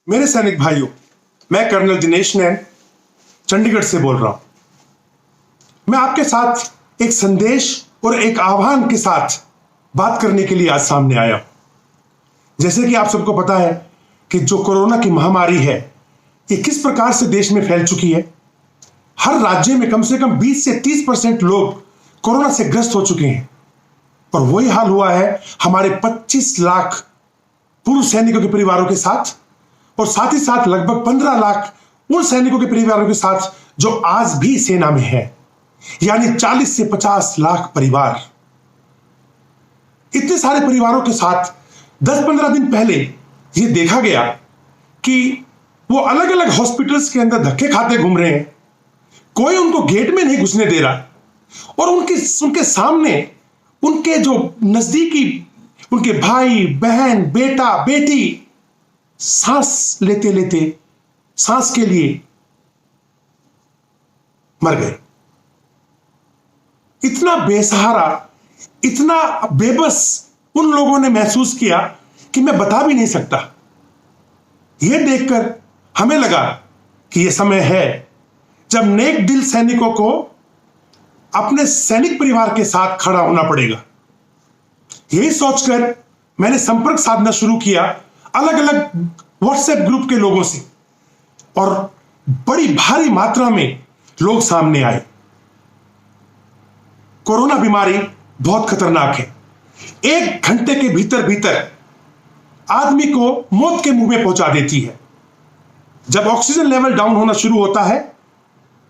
मेरे सैनिक भाइयों, मैं कर्नल दिनेश नैन चंडीगढ़ से बोल रहा हूं। मैं आपके साथ एक संदेश और एक आह्वान के साथ बात करने के लिए आज सामने आया हूं। जैसे कि आप सबको पता है कि जो कोरोना की महामारी है, ये किस प्रकार से देश में फैल चुकी है। हर राज्य में कम से कम 20 से 30% लोग कोरोना से ग्रस्त हो चुके हैं। और वही हाल हुआ है हमारे 25 लाख पूर्व सैनिकों के परिवारों के साथ, और साथ ही साथ लगभग 15 लाख उन सैनिकों के परिवारों के साथ जो आज भी सेना में है, यानी 40 से 50 लाख परिवार। इतने सारे परिवारों के साथ 10-15 दिन पहले यह देखा गया कि वो अलग अलग हॉस्पिटल्स के अंदर धक्के खाते घूम रहे हैं। कोई उनको गेट में नहीं घुसने दे रहा, और उनके सामने उनके जो नजदीकी उनके भाई बहन बेटा बेटी सांस लेते लेते सांस के लिए मर गए। इतना बेसहारा, इतना बेबस उन लोगों ने महसूस किया कि मैं बता भी नहीं सकता। यह देखकर हमें लगा कि यह समय है जब नेक दिल सैनिकों को अपने सैनिक परिवार के साथ खड़ा होना पड़ेगा। यही सोचकर मैंने संपर्क साधना शुरू किया अलग अलग व्हाट्सएप ग्रुप के लोगों से, और बड़ी भारी मात्रा में लोग सामने आए। कोरोना बीमारी बहुत खतरनाक है। 1 घंटे के भीतर भीतर आदमी को मौत के मुंह में पहुंचा देती है। जब ऑक्सीजन लेवल डाउन होना शुरू होता है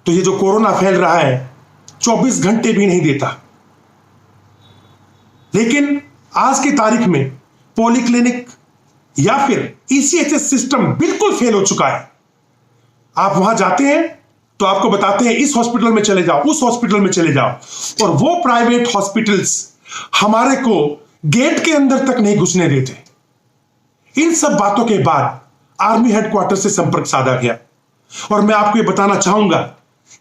तो ये जो कोरोना फैल रहा है 24 घंटे भी नहीं देता। लेकिन आज की तारीख में पॉलीक्लिनिक या फिर ईसीएचएस सिस्टम बिल्कुल फेल हो चुका है। आप वहां जाते हैं तो आपको बताते हैं इस हॉस्पिटल में चले जाओ, उस हॉस्पिटल में चले जाओ, और वो प्राइवेट हॉस्पिटल्स हमारे को गेट के अंदर तक नहीं घुसने देते। इन सब बातों के बाद आर्मी हेडक्वार्टर से संपर्क साधा गया, और मैं आपको ये बताना चाहूंगा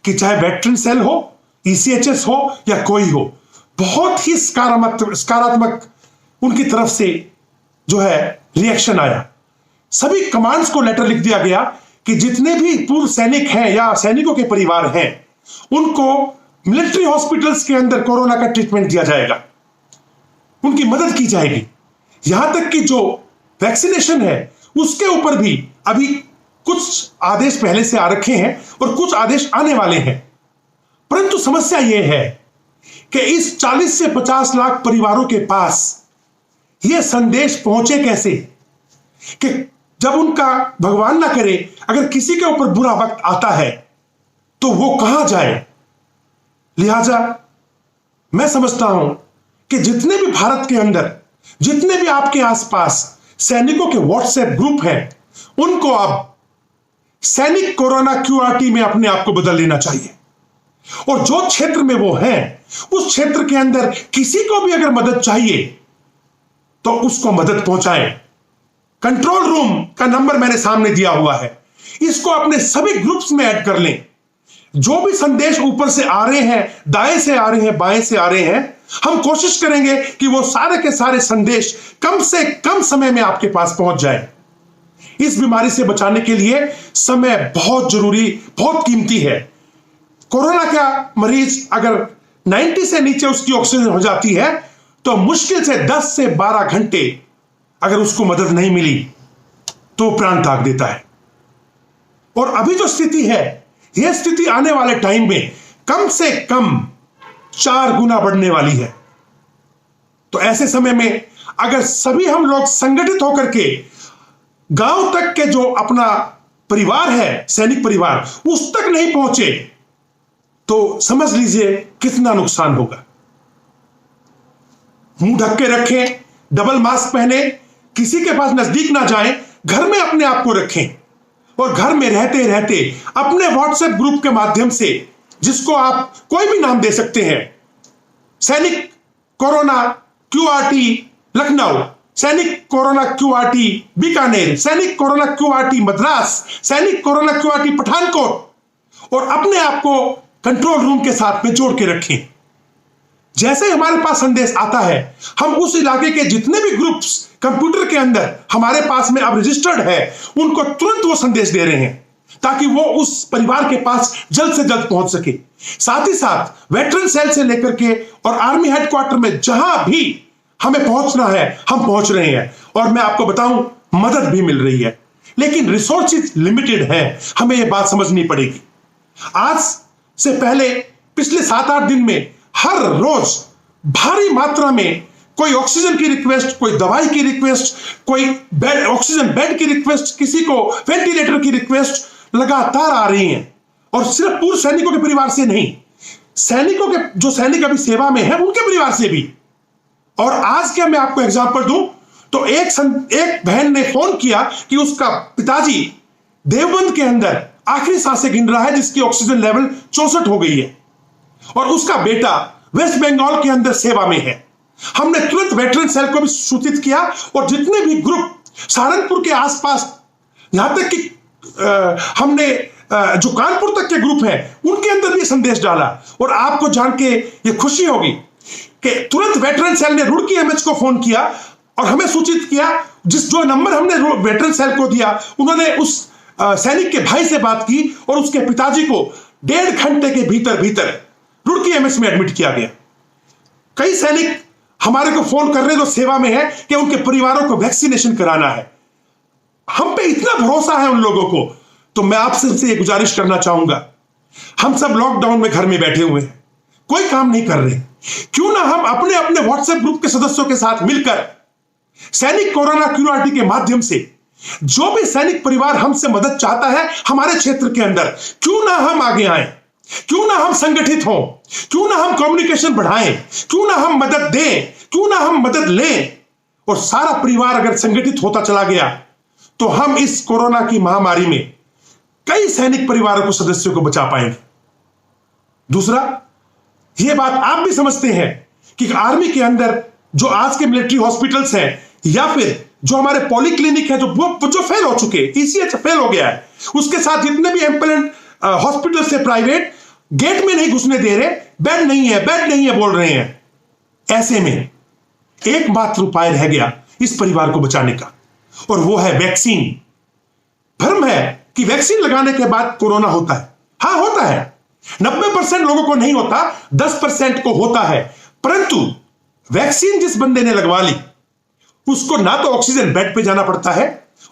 कि चाहे वेटरन सेल हो, ईसीएचएस हो या कोई हो, बहुत ही सकारात्मक उनकी तरफ से जो है रिएक्शन आया। सभी कमांड्स को लेटर लिख दिया गया कि जितने भी पूर्व सैनिक हैं या सैनिकों के परिवार हैं, उनको मिलिट्री हॉस्पिटल्स के अंदर कोरोना का ट्रीटमेंट दिया जाएगा, उनकी मदद की जाएगी। यहां तक कि जो वैक्सीनेशन है उसके ऊपर भी अभी कुछ आदेश पहले से आ रखे हैं और कुछ आदेश आने वाले हैं। परंतु समस्या यह है कि इस 40 से 50 लाख परिवारों के पास यह संदेश पहुंचे कैसे, कि जब उनका भगवान ना करे अगर किसी के ऊपर बुरा वक्त आता है तो वो कहां जाए। लिहाजा मैं समझता हूं कि जितने भी भारत के अंदर, जितने भी आपके आसपास सैनिकों के व्हाट्सएप ग्रुप हैं, उनको आप सैनिक कोरोना क्यूआरटी में अपने आप को बदल लेना चाहिए। और जो क्षेत्र में वो हैं, उस क्षेत्र के अंदर किसी को भी अगर मदद चाहिए तो उसको मदद पहुंचाएं। कंट्रोल रूम का नंबर मैंने सामने दिया हुआ है, इसको अपने सभी ग्रुप्स में ऐड कर लें। जो भी संदेश ऊपर से आ रहे हैं, दाएं से आ रहे हैं, बाएं से आ रहे हैं, हम कोशिश करेंगे कि वो सारे के सारे संदेश कम से कम समय में आपके पास पहुंच जाए। इस बीमारी से बचाने के लिए समय बहुत जरूरी, बहुत कीमती है। कोरोना का मरीज अगर 90 से नीचे उसकी ऑक्सीजन हो जाती है तो मुश्किल से 10 से 12 घंटे अगर उसको मदद नहीं मिली तो प्राण त्याग देता है। और अभी जो स्थिति है, यह स्थिति आने वाले टाइम में कम से कम 4 गुना बढ़ने वाली है। तो ऐसे समय में अगर सभी हम लोग संगठित होकर के गांव तक के जो अपना परिवार है, सैनिक परिवार, उस तक नहीं पहुंचे तो समझ लीजिए कितना नुकसान होगा। मुंह ढक के रखें, डबल मास्क पहने, किसी के पास नजदीक ना जाएं, घर में अपने आप को रखें, और घर में रहते रहते अपने व्हाट्सएप ग्रुप के माध्यम से, जिसको आप कोई भी नाम दे सकते हैं, सैनिक कोरोना क्यूआरटी लखनऊ, सैनिक कोरोना क्यूआरटी बीकानेर, सैनिक कोरोना क्यूआरटी मद्रास, सैनिक कोरोना क्यूआरटी पठानकोट, और अपने आप को कंट्रोल रूम के साथ में जोड़ के रखें। जैसे ही हमारे पास संदेश आता है, हम उस इलाके के जितने भी ग्रुप्स कंप्यूटर के अंदर हमारे पास में अब रजिस्टर्ड है, उनको तुरंत वो संदेश दे रहे हैं ताकि वो उस परिवार के पास जल्द से जल्द पहुंच सके। साथ ही साथ वेटरन सेल से लेकर के और आर्मी हेडक्वार्टर में जहां भी हमें पहुंचना है, हम पहुंच रहे हैं। और मैं आपको बताऊं, मदद भी मिल रही है, लेकिन रिसोर्सेज लिमिटेड है, हमें यह बात समझनी पड़ेगी। आज से पहले पिछले 7-8 दिन में हर रोज भारी मात्रा में कोई ऑक्सीजन की रिक्वेस्ट, कोई दवाई की रिक्वेस्ट, कोई ऑक्सीजन बेड की रिक्वेस्ट, किसी को वेंटिलेटर की रिक्वेस्ट लगातार आ रही हैं। और सिर्फ पूर्व सैनिकों के परिवार से नहीं, सैनिकों के जो सैनिक अभी सेवा में हैं उनके परिवार से भी। और आज क्या मैं आपको एग्जांपल दूं तो एक बहन ने फोन किया कि उसका पिताजी देवबंद के अंदर आखिरी सांसें गिन रहा है, जिसकी ऑक्सीजन लेवल 64 हो गई है, और उसका बेटा वेस्ट बंगाल के अंदर सेवा में है। हमने तुरंत वेटरन सेल को भी सूचित किया और जितने भी ग्रुप सहारनपुर के आसपास, यहां तक कि हमने जो कानपुर तक के ग्रुप हैं उनके अंदर भी संदेश डाला। और आपको जान के ये खुशी होगी कि तुरंत वेटरन सेल ने रुड़की एमएच को फोन किया और हमें सूचित किया। जो नंबर हमने वेटरन सेल को दिया, उन्होंने उस सैनिक के भाई से बात की और उसके पिताजी को 1.5 घंटे के भीतर रुड़की एमएच में एडमिट किया गया। कई सैनिक हमारे को फोन कर रहे हैं जो सेवा में है कि उनके परिवारों को वैक्सीनेशन कराना है। हम पे इतना भरोसा है उन लोगों को। तो मैं आपसे ये गुजारिश करना चाहूंगा, हम सब लॉकडाउन में घर में बैठे हुए हैं, कोई काम नहीं कर रहे, क्यों ना हम अपने अपने व्हाट्सएप ग्रुप के सदस्यों के साथ मिलकर सैनिक कोरोना क्यूआरटी के माध्यम से जो भी सैनिक परिवार हमसे मदद चाहता है हमारे क्षेत्र के अंदर, क्यों ना हम आगे आए, क्यों ना हम संगठित हों, क्यों ना हम कम्युनिकेशन बढ़ाएं, क्यों ना हम मदद दें, क्यों ना हम मदद लें। और सारा परिवार अगर संगठित होता चला गया तो हम इस कोरोना की महामारी में कई सैनिक परिवारों को, सदस्यों को बचा पाएंगे। दूसरा, यह बात आप भी समझते हैं कि आर्मी के अंदर जो आज के मिलिट्री हॉस्पिटल्स हैं या फिर जो हमारे पॉलीक्लिनिक है जो फेल हो चुके, ईसीएच फेल हो गया है, उसके साथ जितने भी एम्पलेंट हॉस्पिटल से प्राइवेट गेट में नहीं घुसने दे रहे, बेड नहीं है बोल रहे हैं। ऐसे में एकमात्र उपाय रह गया इस परिवार को बचाने का, और वो है वैक्सीन। भ्रम है कि वैक्सीन लगाने के बाद कोरोना होता है। हां, होता है। 90% लोगों को नहीं होता, 10% को होता है। परंतु वैक्सीन जिस बंदे ने लगवा ली, उसको ना तो ऑक्सीजन बेड पे जाना पड़ता है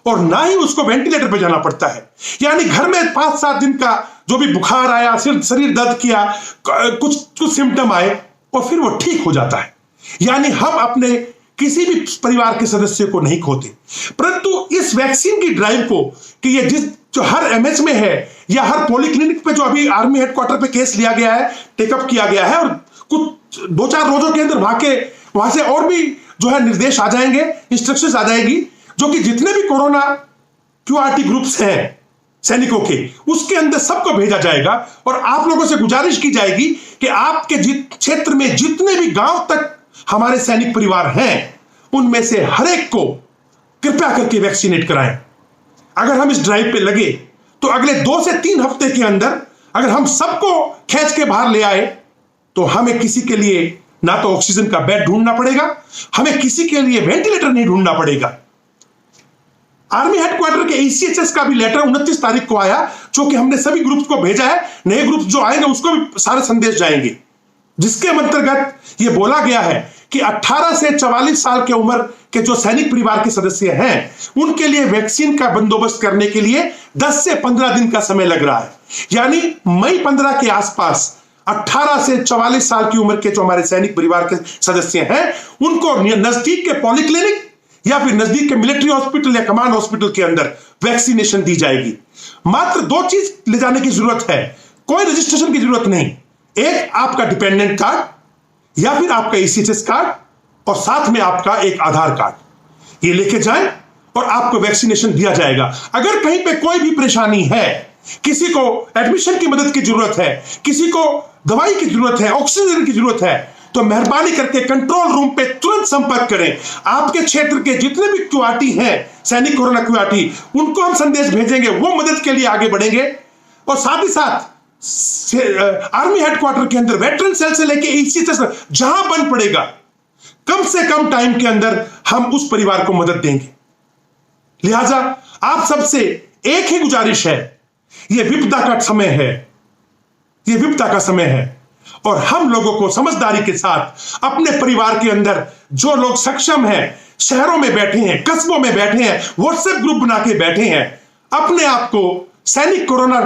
और ना ही उसको वेंटिलेटर पे जाना पड़ता है। यानी घर में 5-7 दिन का जो भी बुखार आया, शरीर दर्द किया, कुछ सिम्टम आए और फिर वो ठीक हो जाता है। यानी हम अपने किसी भी परिवार के सदस्य को नहीं खोते। परंतु इस वैक्सीन की ड्राइव को कि ये जो हर एमएच में है या हर पॉलीक्लिनिक पे जो अभी आर्मी हेडक्वार्टर पे केस लिया गया है, टेकअप किया गया है, और कुछ 2-4 रोजों के अंदर वहां से और भी जो है निर्देश आ जाएंगे, इंस्ट्रक्शंस आ जाएगी, जो कि जितने भी कोरोना क्यूआरटी ग्रुप्स हैं सैनिकों के, उसके अंदर सबको भेजा जाएगा। और आप लोगों से गुजारिश की जाएगी कि आपके क्षेत्र में जितने भी गांव तक हमारे सैनिक परिवार हैं, उनमें से हर एक को कृपया करके वैक्सीनेट कराएं। अगर हम इस ड्राइव पे लगे तो अगले 2 से 3 हफ्ते के अंदर अगर हम सबको खींच के बाहर ले आए तो हमें किसी के लिए ना तो ऑक्सीजन का बेड ढूंढना पड़ेगा, हमें किसी के लिए वेंटिलेटर नहीं ढूंढना पड़ेगा। आर्मी हेडक्वार्टर के ईसीएचएस का भी लेटर 29 तारीख को आया, जो कि हमने सभी ग्रुप्स को भेजा है। नए ग्रुप जो आएंगे उसको भी सारे संदेश जाएंगे, जिसके अंतर्गत यह बोला गया है कि 18 से 44 साल के उम्र के जो सैनिक परिवार के सदस्य हैं, उनके लिए वैक्सीन का बंदोबस्त करने के लिए 10 से 15 दिन का समय लग रहा है। यानी मई 15 के आसपास 18 से 44 साल की उम्र के जो हमारे सैनिक परिवार के सदस्य हैं, उनको नजदीक के पॉलीक्लिनिक या फिर नजदीक के मिलिट्री हॉस्पिटल या कमांड हॉस्पिटल के अंदर वैक्सीनेशन दी जाएगी। मात्र 2 चीज ले जाने की जरूरत है, कोई रजिस्ट्रेशन की जरूरत नहीं। एक आपका डिपेंडेंट कार्ड या फिर आपका ईसीएचएस कार्ड, और साथ में आपका एक आधार कार्ड, ये लेके जाएं और आपको वैक्सीनेशन दिया जाएगा। अगर कहीं पे कोई भी परेशानी है, किसी को एडमिशन की मदद की जरूरत है, किसी को दवाई की जरूरत है, ऑक्सीजन की जरूरत है, तो मेहरबानी करके कंट्रोल रूम पे तुरंत संपर्क करें। आपके क्षेत्र के जितने भी क्यूआरटी हैं, सैनिक कोरोना क्यूआरटी, उनको हम संदेश भेजेंगे, वो मदद के लिए आगे बढ़ेंगे। और साथ ही साथ आर्मी हेडक्वार्टर के अंदर वेटरन सेल से लेके इसी तरह जहां बन पड़ेगा, कम से कम टाइम के अंदर हम उस परिवार को मदद देंगे। लिहाजा आप सबसे एक ही गुजारिश है, यह विपदा का समय है, यह विपदा का समय है, और हम लोगों को समझदारी के साथ अपने परिवार के अंदर जो लोग सक्षम हैं, शहरों में बैठे हैं, कस्बों में बैठे हैं, व्हाट्सएप ग्रुप बना के बैठे हैं, अपने आप को सैनिक कोरोना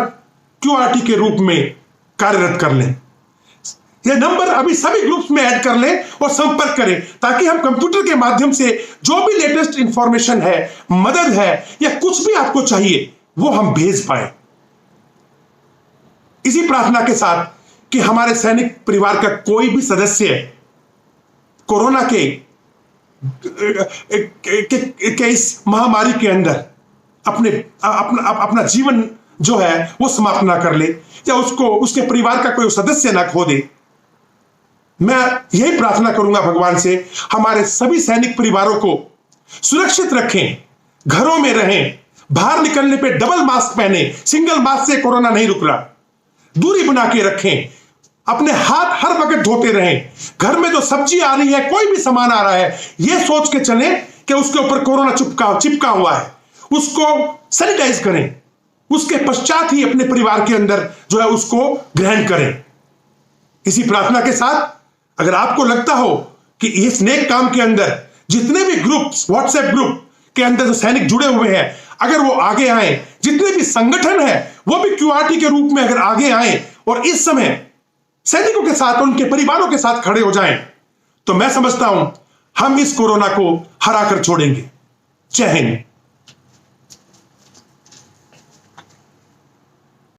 क्यूआरटी के रूप में कार्यरत कर लें। यह नंबर अभी सभी ग्रुप्स में ऐड कर लें और संपर्क करें, ताकि हम कंप्यूटर के माध्यम से जो भी लेटेस्ट इंफॉर्मेशन है, मदद है, या कुछ भी आपको चाहिए वो हम भेज पाए। इसी प्रार्थना के साथ कि हमारे सैनिक परिवार का कोई भी सदस्य कोरोना के इस महामारी के अंदर अपना जीवन जो है वो समाप्त ना कर ले, या उसके परिवार का कोई सदस्य ना खो दे। मैं यही प्रार्थना करूंगा भगवान से, हमारे सभी सैनिक परिवारों को सुरक्षित रखें, घरों में रहें, बाहर निकलने पे डबल मास्क पहने, सिंगल मास्क से कोरोना नहीं रुक रहा, दूरी बना के रखें, अपने हाथ हर वक्त धोते रहें, घर में जो सब्जी आ रही है, कोई भी सामान आ रहा है, यह सोच के चलें कि उसके ऊपर कोरोना चिपका हुआ है, उसको सैनिटाइज करें, उसके पश्चात ही अपने परिवार के अंदर जो है उसको ग्रहण करें। इसी प्रार्थना के साथ अगर आपको लगता हो कि इस नेक काम के अंदर जितने भी ग्रुप्स, व्हाट्सएप ग्रुप के अंदर जो सैनिक जुड़े हुए हैं, अगर वो आगे आए, जितने भी संगठन है वो भी क्यूआरटी के रूप में अगर आगे आए और इस समय सैनिकों के साथ, उनके परिवारों के साथ खड़े हो जाएं, तो मैं समझता हूं हम इस कोरोना को हरा कर छोड़ेंगे। जय हिंद।